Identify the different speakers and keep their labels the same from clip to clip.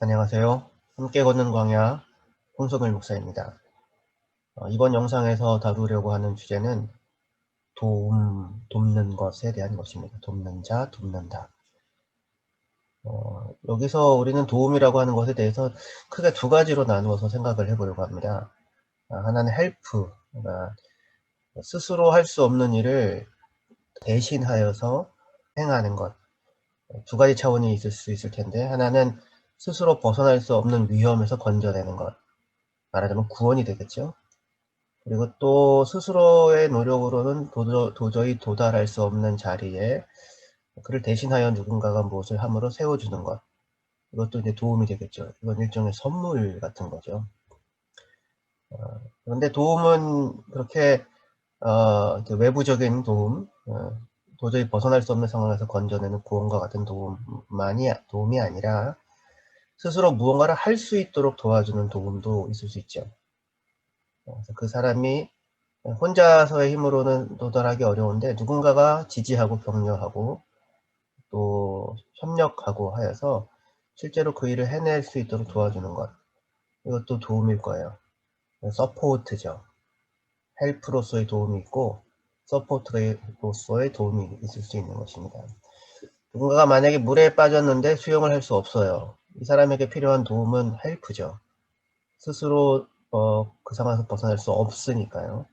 Speaker 1: 안녕하세요. 함께 걷는 광야 홍석을 목사입니다. 이번 영상에서 다루려고 하는 주제는 돕는 것에 대한 것입니다. 돕는 자, 돕는다. 여기서 우리는 도움이라고 하는 것에 대해서 크게 두 가지로 나누어서 생각을 해보려고 합니다. 하나는 헬프, 그러니까 스스로 할 수 없는 일을 대신하여서 행하는 것. 두 가지 차원이 있을 수 있을 텐데, 하나는 스스로 벗어날 수 없는 위험에서 건져내는 것. 말하자면 구원이 되겠죠. 그리고 또 스스로의 노력으로는 도저히 도달할 수 없는 자리에 그를 대신하여 누군가가 무엇을 함으로 세워주는 것. 이것도 이제 도움이 되겠죠. 이건 일종의 선물 같은 거죠. 그런데 도움은 그렇게 외부적인 도움, 도저히 벗어날 수 없는 상황에서 건져내는 구원과 같은 도움이 아니라 스스로 무언가를 할 수 있도록 도와주는 도움도 있을 수 있죠. 그래서 그 사람이 혼자서의 힘으로는 도달하기 어려운데 누군가가 지지하고 격려하고 또 협력하고 하여서 실제로 그 일을 해낼 수 있도록 도와주는 것. 이것도 도움일 거예요. 서포트죠. 헬프로서의 도움이 있고 서포트로서의 도움이 있을 수 있는 것입니다. 누군가가 만약에 물에 빠졌는데 수영을 할 수 없어요. 이 사람에게 필요한 도움은 헬프죠. 스스로 그 상황에서 벗어날 수 없으니까요.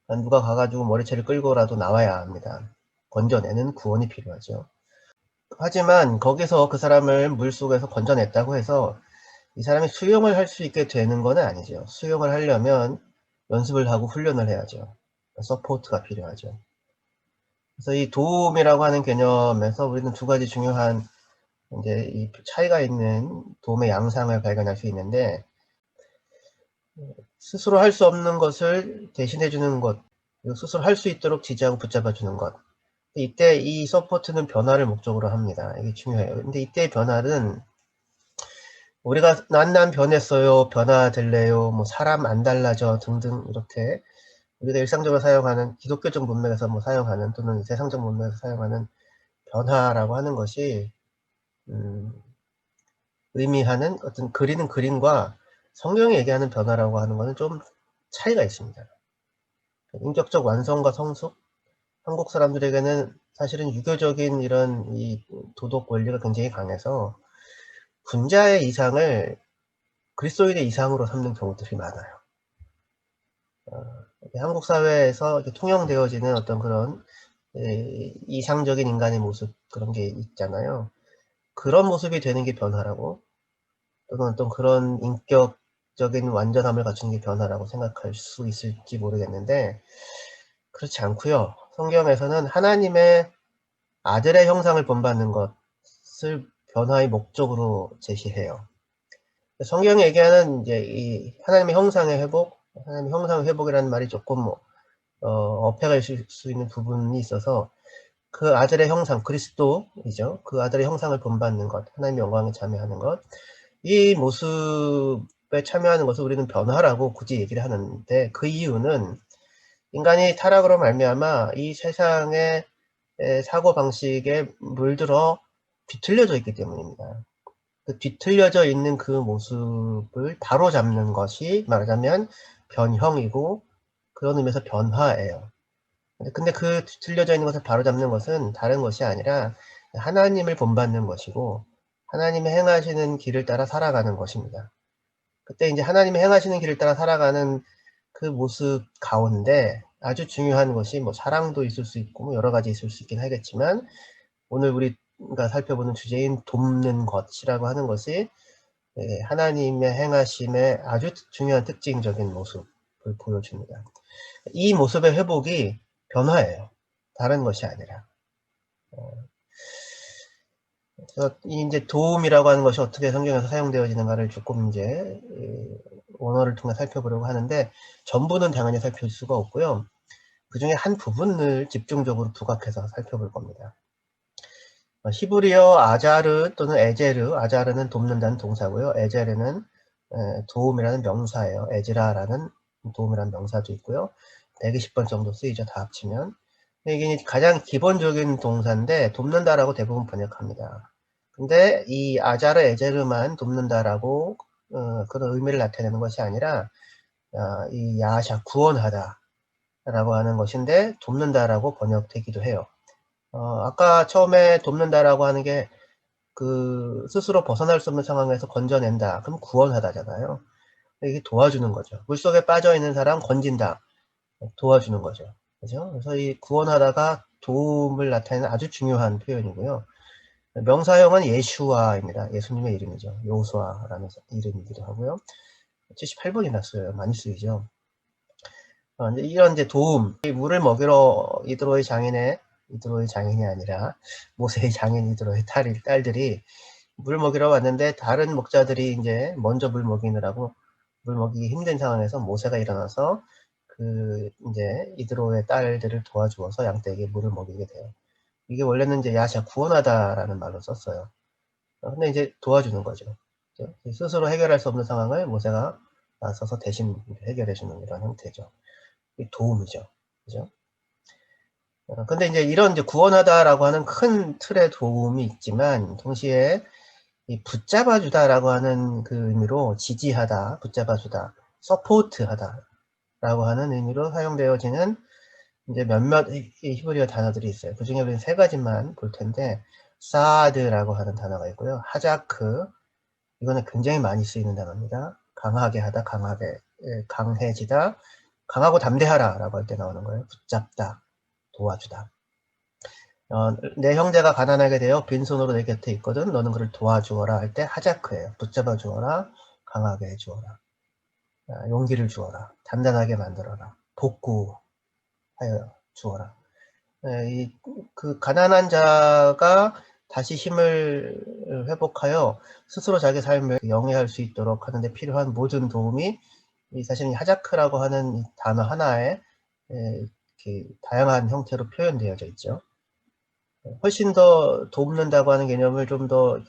Speaker 1: 누가 가가지고 머리채를 끌고라도 나와야 합니다. 건져내는 구원이 필요하죠. 하지만 거기서 그 사람을 물속에서 건져냈다고 해서 이 사람이 수영을 할 수 있게 되는 건 아니죠. 수영을 하려면 연습을 하고 훈련을 해야죠. 서포트가 필요하죠. 그래서 이 도움이라고 하는 개념에서 우리는 두 가지 중요한 이제 이 차이가 있는 도움의 양상을 발견할 수 있는데, 스스로 할 수 없는 것을 대신해 주는 것, 그리고 스스로 할 수 있도록 지지하고 붙잡아 주는 것. 이때 이 서포트는 변화를 목적으로 합니다. 이게 중요해요. 근데 이때의 변화는 우리가 난 변했어요, 변화될래요, 뭐 사람 안 달라져 등등 이렇게 우리가 일상적으로 사용하는 기독교적 문맥에서 사용하는 또는 세상적 문맥에서 사용하는 변화라고 하는 것이 의미하는 어떤 그리는 그림과 성경이 얘기하는 변화라고 하는 것은 좀 차이가 있습니다. 인격적 완성과 성숙, 한국 사람들에게는 사실은 유교적인 이런 이 도덕 원리가 굉장히 강해서 군자의 이상을 그리스도인의 이상으로 삼는 경우들이 많아요. 한국 사회에서 이렇게 통용되어지는 어떤 그런 이상적인 인간의 모습, 그런 게 있잖아요. 그런 모습이 되는 게 변화라고, 또는 어떤 그런 인격적인 완전함을 갖추는 게 변화라고 생각할 수 있을지 모르겠는데, 그렇지 않고요. 성경에서는 하나님의 아들의 형상을 본받는 것을 변화의 목적으로 제시해요. 성경이 얘기하는 이제 이 하나님의 형상의 회복, 하나님의 형상의 회복이라는 말이 조금 어폐가 있을 수 있는 부분이 있어서, 그 아들의 형상, 그리스도이죠. 그 아들의 형상을 본받는 것, 하나님의 영광에 참여하는 것, 이 모습에 참여하는 것을 우리는 변화라고 굳이 얘기를 하는데, 그 이유는 인간이 타락으로 말미암아 이 세상의 사고방식에 물들어 뒤틀려져 있기 때문입니다. 그 뒤틀려져 있는 그 모습을 바로잡는 것이 말하자면 변형이고, 그런 의미에서 변화예요. 근데 그 뒤틀려져 있는 것을 바로잡는 것은 다른 것이 아니라 하나님을 본받는 것이고, 하나님이 행하시는 길을 따라 살아가는 것입니다. 그때 이제 하나님이 행하시는 길을 따라 살아가는 그 모습 가운데 아주 중요한 것이 사랑도 있을 수 있고 여러 가지 있을 수 있긴 하겠지만, 오늘 우리가 살펴보는 주제인 돕는 것이라고 하는 것이 하나님의 행하심의 아주 중요한 특징적인 모습을 보여줍니다. 이 모습의 회복이 변화예요. 다른 것이 아니라. 그래서 이 이제 도움이라고 하는 것이 어떻게 성경에서 사용되어지는가를 조금 이제 원어를 통해 살펴보려고 하는데, 전부는 당연히 살펴볼 수가 없고요. 그 중에 한 부분을 집중적으로 부각해서 살펴볼 겁니다. 히브리어 아자르 또는 에제르, 아자르는 돕는다는 동사고요. 에제르는 도움이라는 명사예요. 에즈라라는 도움이라는 명사도 있고요. 120번 정도 쓰이죠, 다 합치면. 이게 가장 기본적인 동사인데 돕는다라고 대부분 번역합니다. 근데 이 아자르 에제르만 돕는다라고 그런 의미를 나타내는 것이 아니라 이 야샤 구원하다 라고 하는 것인데 돕는다라고 번역되기도 해요. 아까 처음에 돕는다라고 하는 게 그 스스로 벗어날 수 없는 상황에서 건져낸다. 그럼 구원하다잖아요. 이게 도와주는 거죠. 물속에 빠져 있는 사람 건진다. 도와주는 거죠. 그죠? 그래서 이 구원하다가 도움을 나타내는 아주 중요한 표현이고요. 명사형은 예슈아입니다. 예수님의 이름이죠. 요수아라는 이름이기도 하고요. 78번이나 써요. 많이 쓰이죠. 이런 이제 도움, 물을 먹이러 이드로의 장인이 아니라 모세의 장인 이드로의 딸들이 물 먹이러 왔는데 다른 목자들이 이제 먼저 물 먹이느라고 물 먹이기 힘든 상황에서 모세가 일어나서 그 이제 이드로의 딸들을 도와주어서 양떼에게 물을 먹이게 돼요. 이게 원래는 이제 야샤 구원하다라는 말로 썼어요. 근데 이제 도와주는 거죠. 그죠? 스스로 해결할 수 없는 상황을 모세가 나서서 대신 해결해주는 이런 형태죠. 도움이죠. 그죠? 근데 이제 이런 이제 구원하다라고 하는 큰 틀의 도움이 있지만 동시에 이 붙잡아주다라고 하는 그 의미로 지지하다, 붙잡아주다, 서포트하다라고 하는 의미로 사용되어지는 이제 몇몇 히브리어 단어들이 있어요. 그 중에 우리는 세 가지만 볼 텐데 사드라고 하는 단어가 있고요. 하자크, 이거는 굉장히 많이 쓰이는 단어입니다. 강하게 하다, 강해지다, 강하고 담대하라 라고 할 때 나오는 거예요. 붙잡다, 도와주다. 내 형제가 가난하게 되어 빈손으로 내 곁에 있거든. 너는 그를 도와주어라 할 때 하자크예요. 붙잡아 주어라, 강하게 해주어라, 용기를 주어라, 단단하게 만들어라, 복구하여 주어라. 그 가난한 자가 다시 힘을 회복하여 스스로 자기 삶을 영위할 수 있도록 하는데 필요한 모든 도움이 사실 하자크라고 하는 이 단어 하나에 이렇게 다양한 형태로 표현되어져 있죠. 훨씬 더 돕는다고 하는 개념을 좀 더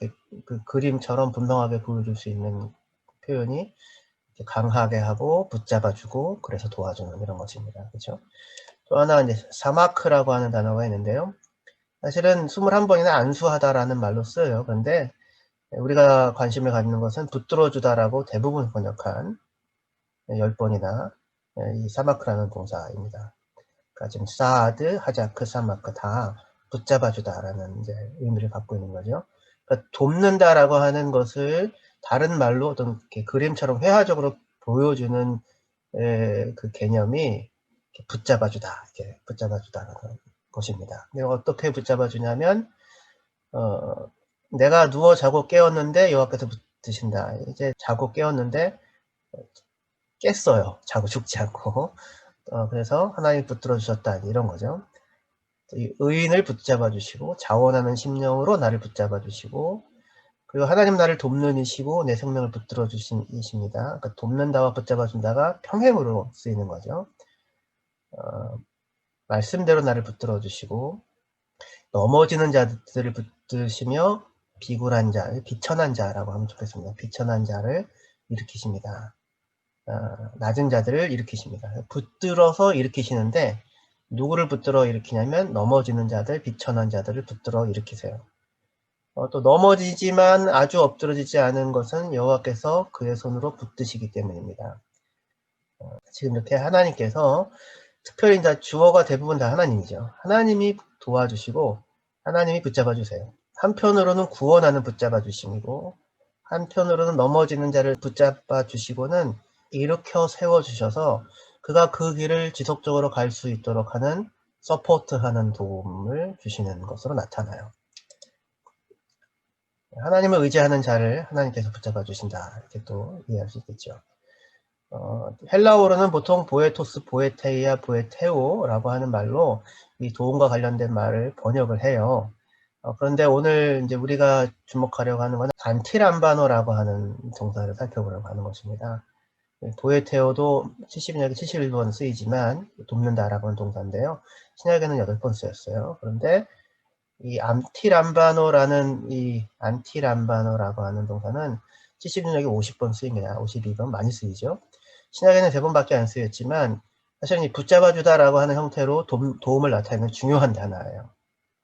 Speaker 1: 그 그림처럼 분명하게 보여줄 수 있는 표현이 강하게 하고 붙잡아주고 그래서 도와주는 이런 것입니다. 그렇죠? 또 하나 이제 사마크라고 하는 단어가 있는데요. 사실은 21번이나 안수하다라는 말로 써요. 그런데 우리가 관심을 갖는 것은 붙들어주다라고 대부분 번역한 10번이나 이 사마크라는 동사입니다. 그러니까 지금 사드, 하자크, 사마크 다 붙잡아주다라는 이제 의미를 갖고 있는 거죠. 그러니까 돕는다라고 하는 것을 다른 말로 어떤 이렇게 그림처럼 회화적으로 보여주는 그 개념이 붙잡아주다, 이렇게 붙잡아주다라는 것입니다. 내가 어떻게 붙잡아주냐면, 내가 누워 자고 깨었는데 여호와께서 붙드신다. 이제 자고 깨었는데 깼어요. 자고 죽지 않고. 그래서 하나님이 붙들어 주셨다. 이런 거죠. 이 의인을 붙잡아 주시고 자원하는 심령으로 나를 붙잡아 주시고 그리고 하나님 나를 돕는 이시고 내 생명을 붙들어 주신 이십니다. 그러니까 돕는다와 붙잡아 준다가 평행으로 쓰이는 거죠. 말씀대로 나를 붙들어 주시고 넘어지는 자들을 붙드시며 비굴한 자, 비천한 자라고 하면 좋겠습니다. 비천한 자를 일으키십니다. 낮은 자들을 일으키십니다. 붙들어서 일으키시는데 누구를 붙들어 일으키냐면 넘어지는 자들, 비천한 자들을 붙들어 일으키세요. 또 넘어지지만 아주 엎드러지지 않은 것은 여호와께서 그의 손으로 붙드시기 때문입니다. 지금 이렇게 하나님께서 특별히 이제 주어가 대부분 다 하나님이죠. 하나님이 도와주시고 하나님이 붙잡아 주세요. 한편으로는 구원하는 붙잡아 주심이고 한편으로는 넘어지는 자를 붙잡아 주시고는 일으켜 세워 주셔서 그가 그 길을 지속적으로 갈 수 있도록 하는 서포트하는 도움을 주시는 것으로 나타나요. 하나님을 의지하는 자를 하나님께서 붙잡아 주신다. 이렇게 또 이해할 수 있겠죠. 헬라어로는 보통 보에토스, 보에테이아, 보에테오라고 하는 말로 이 도움과 관련된 말을 번역을 해요. 그런데 오늘 이제 우리가 주목하려고 하는 것은 안티람바노라고 하는 동사를 살펴보려고 하는 것입니다. 보에테오도 70년에 71번 쓰이지만 돕는다라고 하는 동사인데요. 신약에는 8번 쓰였어요. 그런데 이 안티람바노라고 하는 동사는 70년에 50번 쓰입니다. 52번 많이 쓰이죠. 신약에는 3번밖에 안 쓰였지만 사실은 이 붙잡아주다라고 하는 형태로 도움을 나타내는 중요한 단어예요.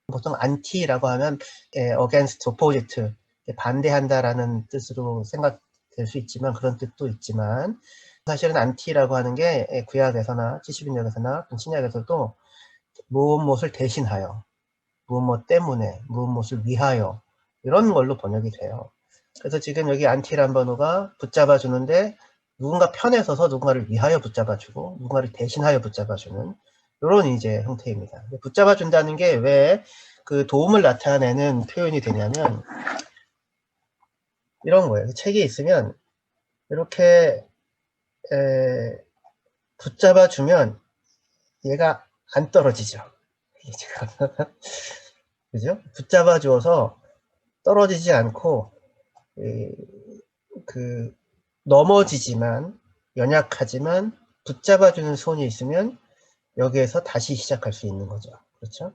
Speaker 1: 보통 anti라고 하면 against, opposite, 반대한다라는 뜻으로 생각될 수 있지만 그런 뜻도 있지만 사실은 anti라고 하는 게 구약에서나 70인역에서나 신약에서도 무엇을 대신하여, 무엇 때문에, 무엇을 위하여 이런 걸로 번역이 돼요. 그래서 지금 여기 anti란 번호가 붙잡아 주는데 누군가 편에 서서 누군가를 위하여 붙잡아 주고 누군가를 대신하여 붙잡아 주는 이런 이제 형태입니다. 붙잡아 준다는 게 왜 그 도움을 나타내는 표현이 되냐면 이런 거예요. 책이 있으면 이렇게 붙잡아 주면 얘가 안 떨어지죠. 그죠? 붙잡아 주어서 떨어지지 않고 그 넘어지지만 연약하지만 붙잡아주는 손이 있으면 여기에서 다시 시작할 수 있는 거죠. 그렇죠?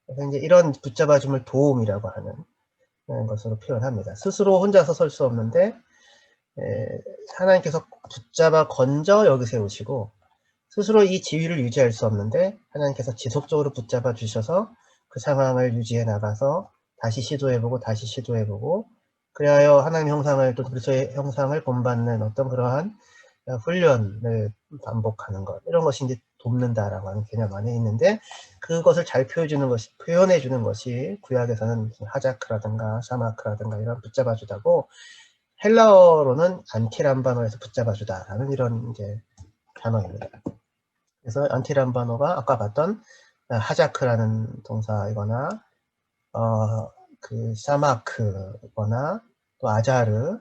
Speaker 1: 그래서 이제 이런 붙잡아줌을 도움이라고 하는 것으로 표현합니다. 스스로 혼자서 설 수 없는데 하나님께서 붙잡아 건져 여기 세우시고 스스로 이 지위를 유지할 수 없는데 하나님께서 지속적으로 붙잡아 주셔서 그 상황을 유지해 나가서 다시 시도해보고 다시 시도해보고 그리하여 하나님 형상을 또 그리스도의 형상을 본받는 어떤 그러한 훈련을 반복하는 것 이런 것이 이제 돕는다라고 하는 개념 안에 있는데 그것을 잘 표현해 주는 것이 구약에서는 하자크라든가 사마크라든가 이런 붙잡아 주다고 헬라어로는 안티람바노에서 붙잡아 주다라는 이런 이제 단어입니다. 그래서 안티람바노가 아까 봤던 하자크라는 동사이거나 그 사마크거나 또 아자르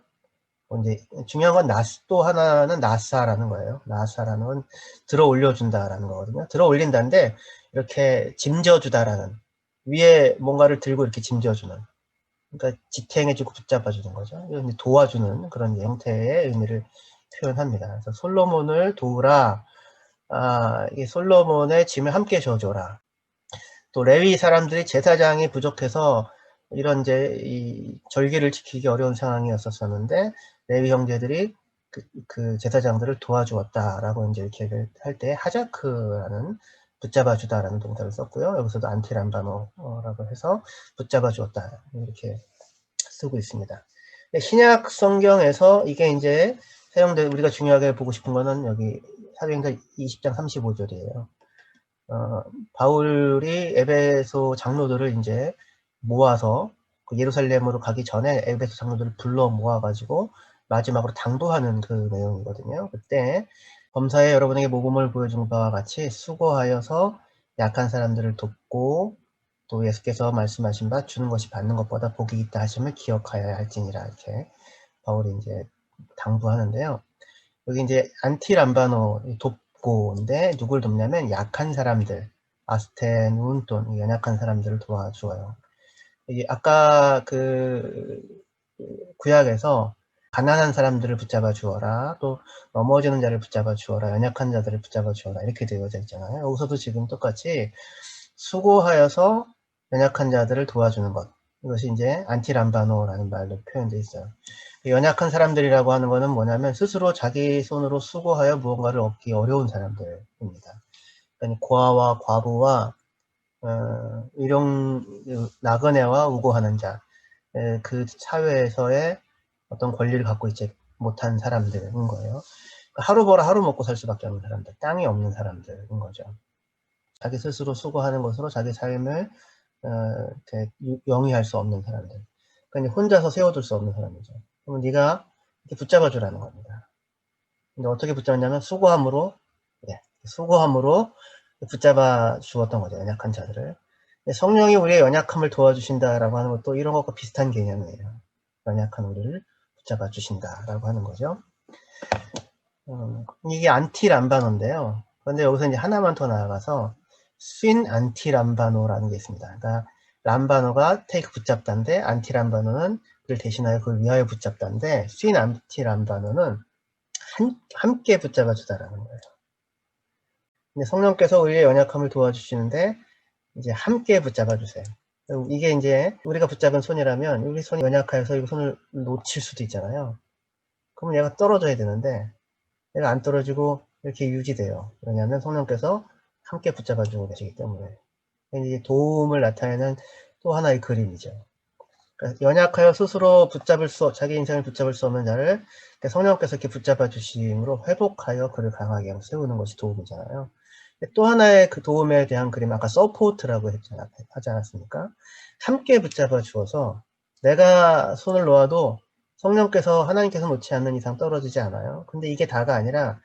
Speaker 1: 이제 중요한 건 또 하나는 나사라는 거예요. 나사라는 건 들어 올려준다라는 거거든요. 들어 올린다는데 이렇게 짐져주다라는 위에 뭔가를 들고 이렇게 짐져주는 그러니까 지탱해주고 붙잡아주는 거죠. 도와주는 그런 형태의 의미를 표현합니다. 그래서 솔로몬을 도우라. 이 솔로몬의 짐을 함께 져줘라. 또 레위 사람들이 제사장이 부족해서 이런 이제 이 절기를 지키기 어려운 상황이었었는데 레위 형제들이 그 제사장들을 도와주었다라고 이제 이렇게 할 때 하자크라는 붙잡아 주다라는 동사를 썼고요. 여기서도 안티람바노라고 해서 붙잡아 주었다 이렇게 쓰고 있습니다. 신약 성경에서 이게 이제 사용된 우리가 중요하게 보고 싶은 거는 여기 사도행전 20장 35절이에요. 바울이 에베소 장로들을 이제 모아서 그 예루살렘으로 가기 전에 에베소 장로들을 불러 모아가지고 마지막으로 당도하는 그 내용이거든요. 그때 범사에 여러분에게 모범을 보여준 바와 같이 수고하여서 약한 사람들을 돕고 또 예수께서 말씀하신 바 주는 것이 받는 것보다 복이 있다 하심을 기억하여야 할지니라 이렇게 바울이 이제 당부하는데요. 여기 이제 안티람바노 돕고인데 누굴 돕냐면 약한 사람들 아스테눈돈 연약한 사람들을 도와주어요. 아까 그 구약에서 가난한 사람들을 붙잡아 주어라 또 넘어지는 자를 붙잡아 주어라 연약한 자들을 붙잡아 주어라 이렇게 되어져 있잖아요. 여기서도 지금 똑같이 수고하여서 연약한 자들을 도와주는 것 이것이 이제 안티람바노라는 말로 표현되어 있어요. 연약한 사람들이라고 하는 것은 뭐냐면 스스로 자기 손으로 수고하여 무언가를 얻기 어려운 사람들입니다. 그러니까 고아와 과부와 일용 나그네와 우고하는 자, 그 사회에서의 어떤 권리를 갖고 있지 못한 사람들인 거예요. 하루 벌어 하루 먹고 살 수밖에 없는 사람들, 땅이 없는 사람들인 거죠. 자기 스스로 수고하는 것으로 자기 삶을 영위할 수 없는 사람들. 그러니까 혼자서 세워둘 수 없는 사람이죠. 그럼 네가 이렇게 붙잡아주라는 겁니다. 근데 어떻게 붙잡냐면 수고함으로, 수고함으로 붙잡아 주었던 거죠. 연약한 자들을. 성령이 우리의 연약함을 도와주신다라고 하는 것도 이런 것과 비슷한 개념이에요. 연약한 우리를 붙잡아 주신다라고 하는 거죠. 이게 안티람바노인데요. 그런데 여기서 이제 하나만 더 나아가서 쉰 안티람바노라는 게 있습니다. 그러니까 람바노가 테이크 붙잡다인데 안티람바노는 그를 대신하여 그걸 위하여 붙잡다인데 쉰 안티람바노는 함께 붙잡아 주다라는 거예요. 근데 성령께서 우리의 연약함을 도와주시는데 이제 함께 붙잡아 주세요. 이게 이제 우리가 붙잡은 손이라면 우리 손이 연약해서 이 손을 놓칠 수도 있잖아요. 그러면 얘가 떨어져야 되는데 얘가 안 떨어지고 이렇게 유지돼요. 왜냐하면 성령께서 함께 붙잡아 주고 계시기 때문에. 이제 도움을 나타내는 또 하나의 그림이죠. 그러니까 연약하여 스스로 자기 인생을 붙잡을 수 없는 자를 성령께서 이렇게 붙잡아 주심으로 회복하여 그를 강하게 세우는 것이 도움이잖아요. 또 하나의 그 도움에 대한 그림, 아까 서포트라고 하지 않았습니까? 함께 붙잡아 주어서 내가 손을 놓아도 성령께서, 하나님께서 놓지 않는 이상 떨어지지 않아요. 근데 이게 다가 아니라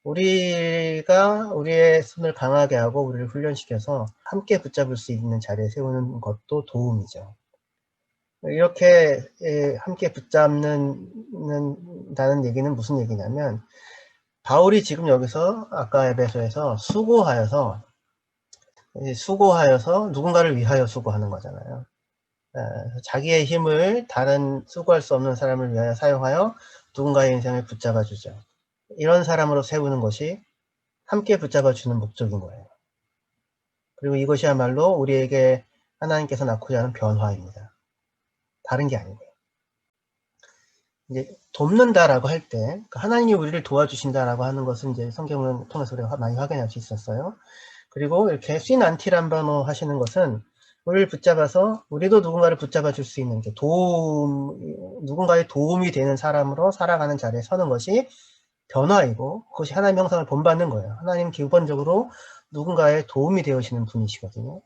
Speaker 1: 우리가 우리의 손을 강하게 하고 우리를 훈련시켜서 함께 붙잡을 수 있는 자리에 세우는 것도 도움이죠. 이렇게 함께 붙잡는다는 얘기는 무슨 얘기냐면, 바울이 지금 여기서 아까 에베소에서 수고하여서 누군가를 위하여 수고하는 거잖아요. 자기의 힘을 다른 수고할 수 없는 사람을 위하여 사용하여 누군가의 인생을 붙잡아 주죠. 이런 사람으로 세우는 것이 함께 붙잡아 주는 목적인 거예요. 그리고 이것이야말로 우리에게 하나님께서 낳고자 하는 변화입니다. 다른 게 아니고요. 이제 돕는다라고 할 때, 하나님이 우리를 도와주신다라고 하는 것은 이제 성경을 통해서 우리가 많이 확인할 수 있었어요. 그리고 이렇게 쉰안티람바노 하시는 것은 우리를 붙잡아서 우리도 누군가를 붙잡아 줄 수 있는 게 누군가의 도움이 되는 사람으로 살아가는 자리에 서는 것이 변화이고, 그것이 하나님의 형상을 본받는 거예요. 하나님 기본적으로 누군가의 도움이 되시는 분이시거든요.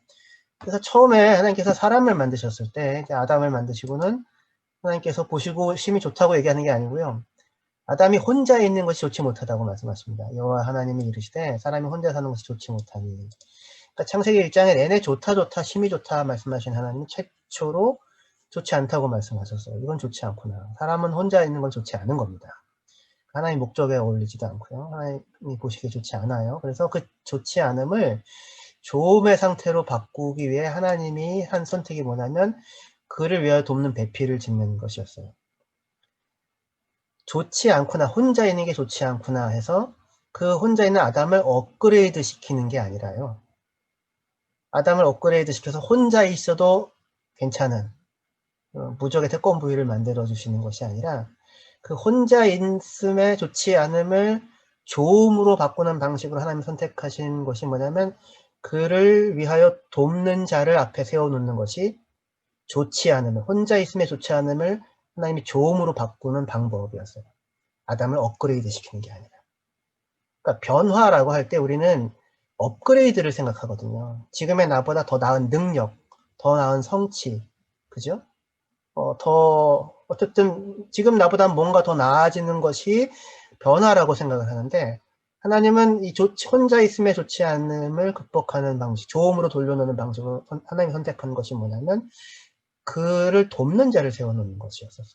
Speaker 1: 그래서 처음에 하나님께서 사람을 만드셨을 때, 아담을 만드시고는 하나님께서 보시고 심히 좋다고 얘기하는 게 아니고요. 아담이 혼자 있는 것이 좋지 못하다고 말씀하십니다. 여호와 하나님이 이르시되 사람이 혼자 사는 것이 좋지 못하니. 그러니까 창세기 1장에 내내 좋다 심히 좋다 말씀하신 하나님은 최초로 좋지 않다고 말씀하셨어요. 이건 좋지 않구나. 사람은 혼자 있는 건 좋지 않은 겁니다. 하나님 목적에 어울리지도 않고요. 하나님이 보시기에 좋지 않아요. 그래서 그 좋지 않음을 좋음의 상태로 바꾸기 위해 하나님이 한 선택이 뭐냐면 그를 위하여 돕는 배필을 짓는 것이었어요. 좋지 않구나, 혼자 있는 게 좋지 않구나 해서 그 혼자 있는 아담을 업그레이드 시키는 게 아니라요. 아담을 업그레이드 시켜서 혼자 있어도 괜찮은 무적의 태권 부위를 만들어 주시는 것이 아니라 그 혼자 있음에 좋지 않음을 좋음으로 바꾸는 방식으로 하나님이 선택하신 것이 뭐냐면 그를 위하여 돕는 자를 앞에 세워놓는 것이 좋지 않음을, 혼자 있음에 좋지 않음을 하나님이 좋음으로 바꾸는 방법이었어요. 아담을 업그레이드 시키는 게 아니라. 그러니까 변화라고 할 때 우리는 업그레이드를 생각하거든요. 지금의 나보다 더 나은 능력, 더 나은 성취, 그죠? 어쨌든 지금 나보다 뭔가 더 나아지는 것이 변화라고 생각을 하는데, 하나님은 이 혼자 있음에 좋지 않음을 극복하는 방식, 좋음으로 돌려놓는 방식으로 하나님이 선택한 것이 뭐냐면 그를 돕는 자를 세워놓는 것이었어요.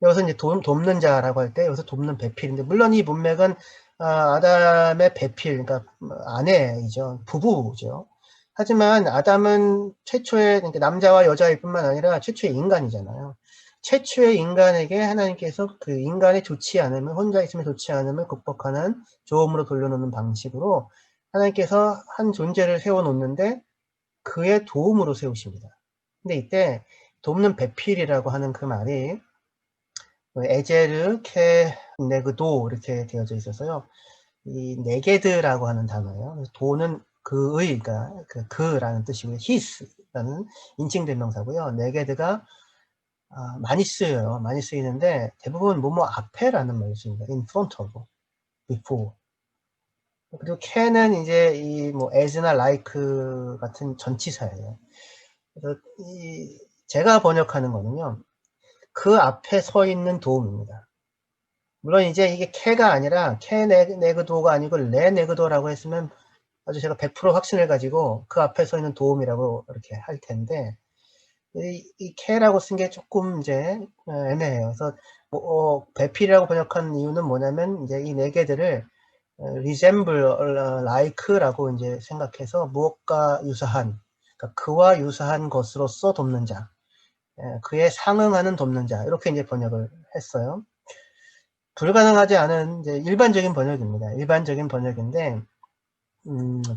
Speaker 1: 여기서 이제 돕는 자라고 할 때 여기서 돕는 배필인데, 물론 이 문맥은 아담의 배필, 그러니까 아내이죠, 부부죠. 하지만 아담은 최초의, 그러니까 남자와 여자일 뿐만 아니라 최초의 인간이잖아요. 최초의 인간에게 하나님께서 그 인간의 좋지 않음을, 혼자 있으면 좋지 않음을 극복하는 좋음으로 돌려놓는 방식으로 하나님께서 한 존재를 세워놓는데 그의 도움으로 세우십니다. 근데 이때 돕는 배필이라고 하는 그 말이 에제르, 케, 네그도 이렇게 되어져 있어서요. 이 네게드라고 하는 단어예요. 도는 그의, 그러니까 그라는 뜻이고요. his라는 인칭대명사고요. 네게드가 많이 쓰여요. 많이 쓰이는데 대부분 뭐뭐 앞에라는 말을 씁니다. in front of, before. 그리고 can은 이제 이 뭐 as나 like 같은 전치사예요. 그래서 제가 번역하는 거는요. 그 앞에 서 있는 도움입니다. 물론 이제 이게 캐가 아니라 캐네그도가 아니고 레네그도라고 했으면 아주 제가 100% 확신을 가지고 그 앞에 서 있는 도움이라고 이렇게 할 텐데, 이 캐라고 쓴 게 조금 이제 애매해요. 그래서 배필이라고 번역한 이유는 뭐냐면 이제 이 네 개들을 resemble, like라고 이제 생각해서 무엇과 유사한, 그러니까 그와 유사한 것으로서 돕는 자, 그에 상응하는 돕는 자, 이렇게 이제 번역을 했어요. 불가능하지 않은 이제 일반적인 번역입니다. 일반적인 번역인데,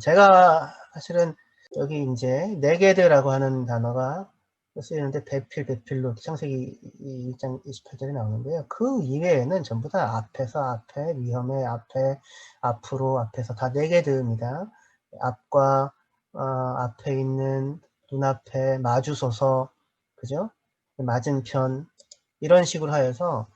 Speaker 1: 제가 사실은 여기 이제 네게드라고 하는 단어가 쓰이는데 배필로 창세기 2장 28절에 나오는데요. 그 이외에는 전부 다 앞에서 앞에, 위험의 앞에, 앞으로, 앞에서 다 네게드입니다. 앞과 앞에 있는, 눈앞에 마주서서, 그죠? 맞은편, 이런 식으로 하여서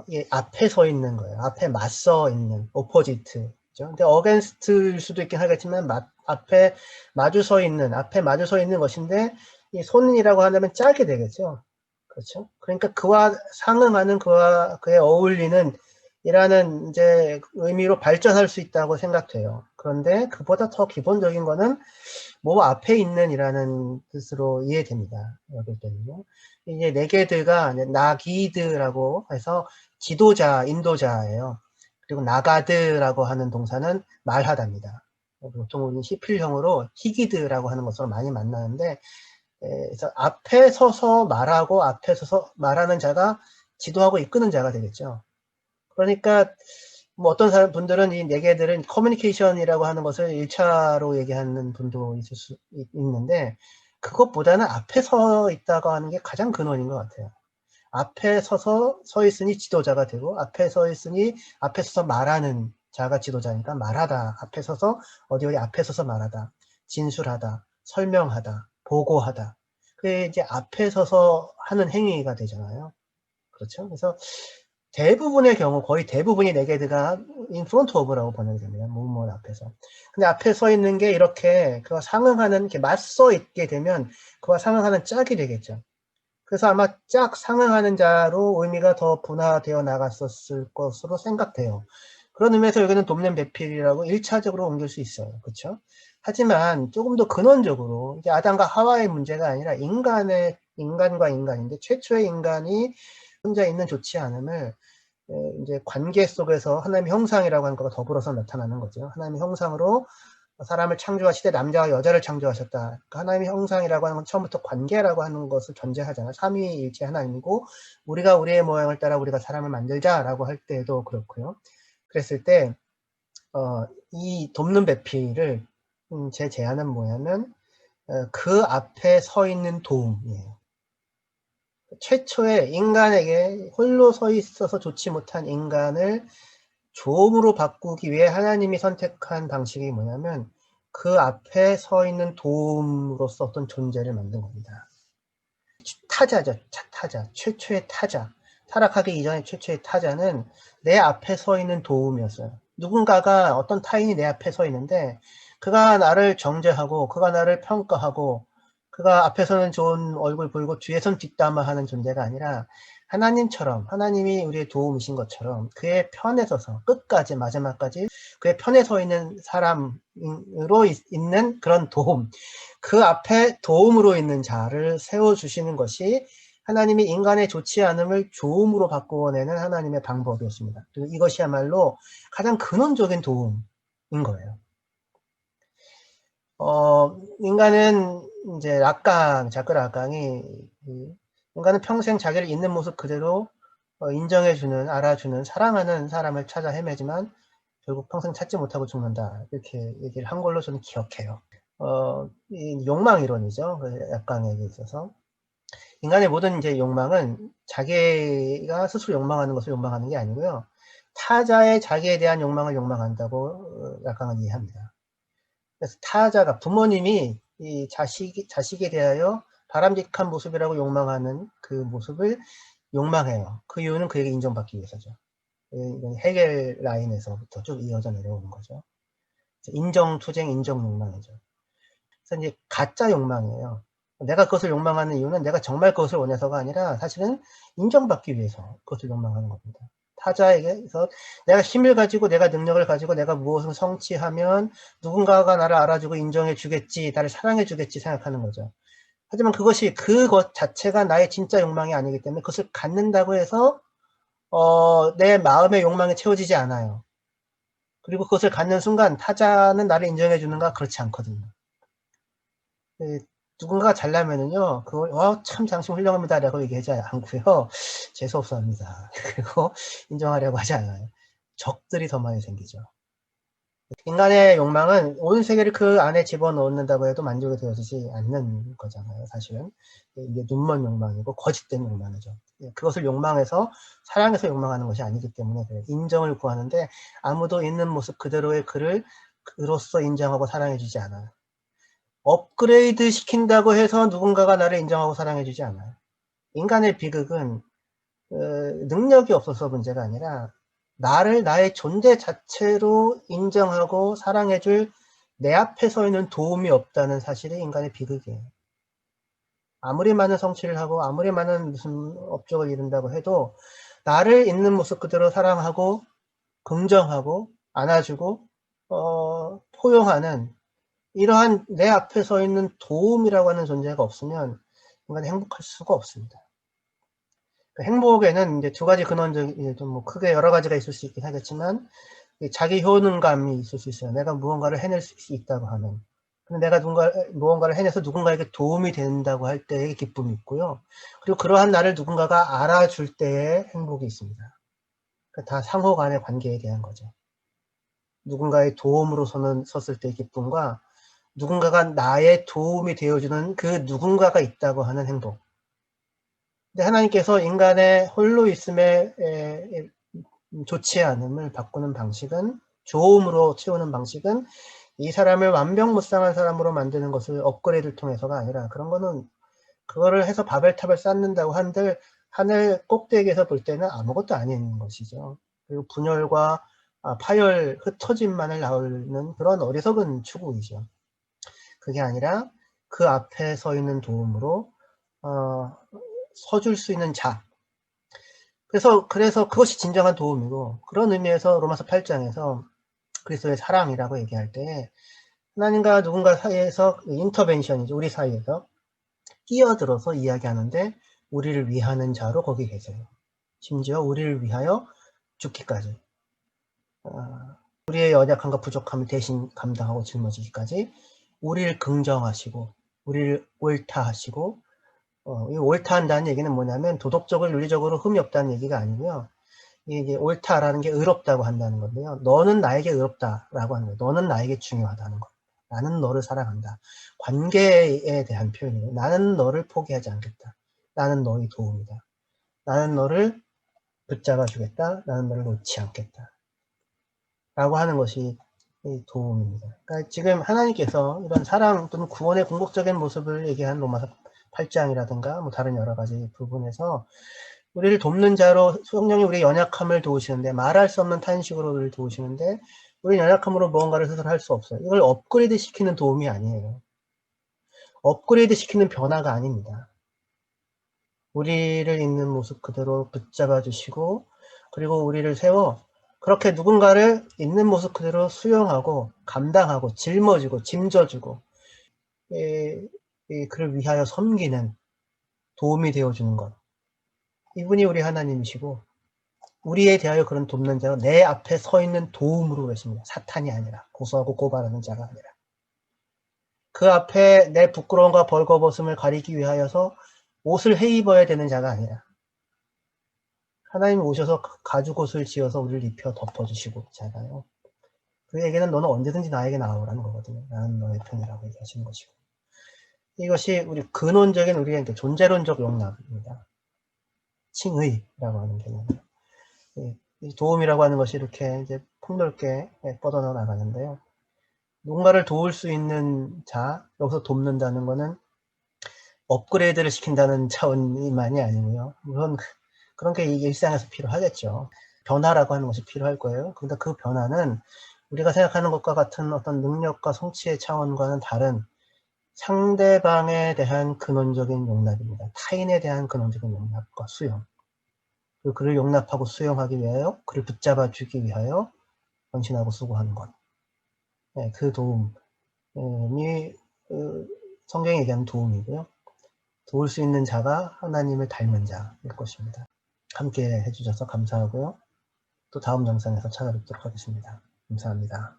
Speaker 1: 이 앞에 서 있는 거예요. 앞에 맞서 있는, opposite. 그죠? 근데 against일 수도 있긴 하겠지만, 앞에 마주 서 있는, 앞에 마주 서 있는 것인데, 이 손이라고 한다면 짧게 되겠죠. 그렇죠? 그러니까 그와 상응하는, 그와 그에 어울리는 이라는 이제 의미로 발전할 수 있다고 생각돼요. 그런데 그보다 더 기본적인 거는 뭐 앞에 있는 이라는 뜻으로 이해됩니다. 여기 때는요. 이제 네게드가 나기드라고 해서 지도자, 인도자예요. 그리고 나가드라고 하는 동사는 말하다입니다. 보통 우리는 시필형으로 히기드라고 하는 것으로 많이 만나는데, 그래서 앞에 서서 말하고 앞에 서서 말하는 자가 지도하고 이끄는 자가 되겠죠. 그러니까 뭐 어떤 분들은 이 네 개들은 커뮤니케이션이라고 하는 것을 1차로 얘기하는 분도 있을 수 있는데, 그것보다는 앞에 서 있다고 하는 게 가장 근원인 것 같아요. 앞에 서 있으니 지도자가 되고, 앞에 서 있으니 앞에 서서 말하는 자가 지도자니까 말하다, 앞에 서서 어디 앞에 서서 말하다, 진술하다, 설명하다, 보고하다. 그게 이제 앞에 서서 하는 행위가 되잖아요. 그렇죠? 그래서 대부분의 경우, 거의 대부분이 네게드가 in front of라고 번역이 됩니다. 무엇 앞에서. 근데 앞에 서 있는 게 이렇게 그와 상응하는, 이렇게 맞서 있게 되면 그와 상응하는 짝이 되겠죠. 그래서 아마 짝 상응하는 자로 의미가 더 분화되어 나갔었을 것으로 생각돼요. 그런 의미에서 여기는 돕는 배필이라고 1차적으로 옮길 수 있어요. 그렇죠? 하지만 조금 더 근원적으로 이게 아담과 하와의 문제가 아니라 인간과 인간인데, 최초의 인간이 혼자 있는 좋지 않음을 이제 관계 속에서 하나님의 형상이라고 하는 거가 더불어서 나타나는 거죠. 하나님의 형상으로 사람을 창조하시되 남자와 여자를 창조하셨다. 그러니까 하나님의 형상이라고 하는 건 처음부터 관계라고 하는 것을 전제하잖아요. 삼위일체 하나님이고, 우리가 우리의 모양을 따라 우리가 사람을 만들자라고 할 때도 그렇고요. 그랬을 때 이 돕는 배필을 제 제안은 뭐냐면 그 앞에 서 있는 도움이에요. 최초의 인간에게 홀로 서 있어서 좋지 못한 인간을 조음으로 바꾸기 위해 하나님이 선택한 방식이 뭐냐면, 그 앞에 서 있는 도움으로서 어떤 존재를 만든 겁니다. 타자죠. 타자. 최초의 타자. 타락하기 이전의 최초의 타자는 내 앞에 서 있는 도움이었어요. 누군가가, 어떤 타인이 내 앞에 서 있는데, 그가 나를 정죄하고, 그가 나를 평가하고, 그가 앞에서는 좋은 얼굴 보이고 뒤에선 뒷담화하는 존재가 아니라, 하나님처럼, 하나님이 우리의 도움이신 것처럼 그의 편에 서서 끝까지, 마지막까지 그의 편에 서 있는 사람으로 있는 그런 도움, 그 앞에 도움으로 있는 자를 세워주시는 것이 하나님이 인간의 좋지 않음을 좋음으로 바꾸어내는 하나님의 방법이었습니다. 그리고 이것이야말로 가장 근원적인 도움인 거예요. 인간은 이제 자크 락강이, 인간은 평생 자기를 있는 모습 그대로 인정해주는, 알아주는, 사랑하는 사람을 찾아 헤매지만 결국 평생 찾지 못하고 죽는다. 이렇게 얘기를 한 걸로 저는 기억해요. 이 욕망 이론이죠. 약강에게 있어서. 인간의 모든 이제 욕망은 자기가 스스로 욕망하는 것을 욕망하는 게 아니고요. 타자의 자기에 대한 욕망을 욕망한다고 약강은 이해합니다. 그래서 타자가, 부모님이 이 자식에 대하여 바람직한 모습이라고 욕망하는 그 모습을 욕망해요. 그 이유는 그에게 인정받기 위해서죠. 이건 헤겔 라인에서부터 쭉 이어져 내려오는 거죠. 인정 투쟁, 인정 욕망이죠. 그래서 이제 가짜 욕망이에요. 내가 그것을 욕망하는 이유는 내가 정말 그것을 원해서가 아니라 사실은 인정받기 위해서 그것을 욕망하는 겁니다. 타자에게서 내가 힘을 가지고, 내가 능력을 가지고, 내가 무엇을 성취하면 누군가가 나를 알아주고 인정해 주겠지, 나를 사랑해 주겠지 생각하는 거죠. 하지만 그것 자체가 나의 진짜 욕망이 아니기 때문에 그것을 갖는다고 해서 내 마음의 욕망이 채워지지 않아요. 그리고 그것을 갖는 순간 타자는 나를 인정해 주는가? 그렇지 않거든요. 누군가가 잘나면은요, 그걸, 참, 당신 훌륭합니다. 라고 얘기하지 않고요. 재수없어 합니다. 그리고 인정하려고 하지 않아요. 적들이 더 많이 생기죠. 인간의 욕망은 온 세계를 그 안에 집어넣는다고 해도 만족이 되어지지 않는 거잖아요, 사실은. 이게 눈먼 욕망이고, 거짓된 욕망이죠. 그것을 욕망해서, 사랑해서 욕망하는 것이 아니기 때문에, 인정을 구하는데, 아무도 있는 모습 그대로의 그를 그로서 인정하고 사랑해주지 않아요. 업그레이드 시킨다고 해서 누군가가 나를 인정하고 사랑해 주지 않아요. 인간의 비극은 능력이 없어서 문제가 아니라 나를 나의 존재 자체로 인정하고 사랑해 줄 내 앞에 서 있는 도움이 없다는 사실이 인간의 비극이에요. 아무리 많은 성취를 하고 아무리 많은 무슨 업적을 이룬다고 해도 나를 있는 모습 그대로 사랑하고 긍정하고 안아주고 포용하는 이러한 내 앞에 서 있는 도움이라고 하는 존재가 없으면 인간이 행복할 수가 없습니다. 그 행복에는 이제 두 가지 근원적인 좀 뭐 크게 여러 가지가 있을 수 있긴 하겠지만 자기 효능감이 있을 수 있어요. 내가 무언가를 해낼 수 있다고 하는. 근데 내가 무언가를 해내서 누군가에게 도움이 된다고 할 때의 기쁨이 있고요. 그리고 그러한 나를 누군가가 알아줄 때의 행복이 있습니다. 그러니까 다 상호 간의 관계에 대한 거죠. 누군가의 도움으로 섰을 때의 기쁨과 누군가가 나의 도움이 되어주는 그 누군가가 있다고 하는 행복. 근데 하나님께서 인간의 홀로 있음에 좋지 않음을 바꾸는 방식은, 좋음으로 채우는 방식은 이 사람을 완벽무쌍한 사람으로 만드는 것을 업그레이드를 통해서가 아니라, 그런 거는 그거를 해서 바벨탑을 쌓는다고 한들 하늘 꼭대기에서 볼 때는 아무것도 아닌 것이죠. 그리고 분열과 파열, 흩어짐만을 낳는 그런 어리석은 추구이죠. 그게 아니라 그 앞에 서 있는 도움으로 서줄 수 있는 자. 그래서 그것이 진정한 도움이고, 그런 의미에서 로마서 8장에서 그리스도의 사랑이라고 얘기할 때 하나님과 누군가 사이에서 인터벤션이죠. 우리 사이에서 끼어들어서 이야기하는데 우리를 위하는 자로 거기 계세요. 심지어 우리를 위하여 죽기까지, 우리의 연약함과 부족함을 대신 감당하고 짊어지기까지 우리를 긍정하시고 우리를 옳다하시고, 이 옳다한다는 얘기는 뭐냐면 도덕적으로 윤리적으로 흠이 없다는 얘기가 아니고요. 이게 옳다라는 게 의롭다고 한다는 건데요. 너는 나에게 의롭다라고 하는 거예요. 너는 나에게 중요하다는 거. 나는 너를 사랑한다. 관계에 대한 표현이에요. 나는 너를 포기하지 않겠다. 나는 너의 도움이다. 나는 너를 붙잡아 주겠다. 나는 너를 놓지 않겠다. 라고 하는 것이 도움입니다. 그러니까 지금 하나님께서 이런 사랑 또는 구원의 궁극적인 모습을 얘기한 로마서 8장이라든가 뭐 다른 여러 가지 부분에서 우리를 돕는 자로 성령이 우리의 연약함을 도우시는데, 말할 수 없는 탄식으로 우리를 도우시는데 우리 연약함으로 무언가를 스스로 할 수 없어요. 이걸 업그레이드 시키는 도움이 아니에요. 업그레이드 시키는 변화가 아닙니다. 우리를 있는 모습 그대로 붙잡아 주시고, 그리고 우리를 세워 그렇게 누군가를 있는 모습 그대로 수용하고 감당하고 짊어지고 짐져주고 그를 위하여 섬기는 도움이 되어주는 것. 이분이 우리 하나님이시고 우리에 대하여 그런 돕는 자가 내 앞에 서 있는 도움으로 그랬습니다. 사탄이 아니라, 고소하고 고발하는 자가 아니라, 그 앞에 내 부끄러움과 벌거벗음을 가리기 위하여서 옷을 헤입어야 되는 자가 아니라, 하나님이 오셔서 가죽옷을 지어서 우리를 입혀 덮어주시고 있잖아요. 그에게는 너는 언제든지 나에게 나오라는 거거든요. 나는 너의 편이라고 얘기하시는 것이고. 이것이 우리 근원적인 우리의 존재론적 용납입니다. 칭의라고 하는 개념이에요. 이 도움이라고 하는 것이 이렇게 이제 폭넓게 뻗어나 나가는데요. 누군가를 도울 수 있는 자, 여기서 돕는다는 것은 업그레이드를 시킨다는 차원만이 아니고요. 물론 그런 게 일상에서 필요하겠죠. 변화라고 하는 것이 필요할 거예요. 그런데 그 변화는 우리가 생각하는 것과 같은 어떤 능력과 성취의 차원과는 다른 상대방에 대한 근원적인 용납입니다. 타인에 대한 근원적인 용납과 수용. 그리고 그를 용납하고 수용하기 위하여, 그를 붙잡아 주기 위하여 헌신하고 수고하는 것. 네, 그 도움이 성경이 얘기하는 도움이고요. 도울 수 있는 자가 하나님을 닮은 자일 것입니다. 함께 해주셔서 감사하고요. 또 다음 영상에서 찾아뵙도록 하겠습니다. 감사합니다.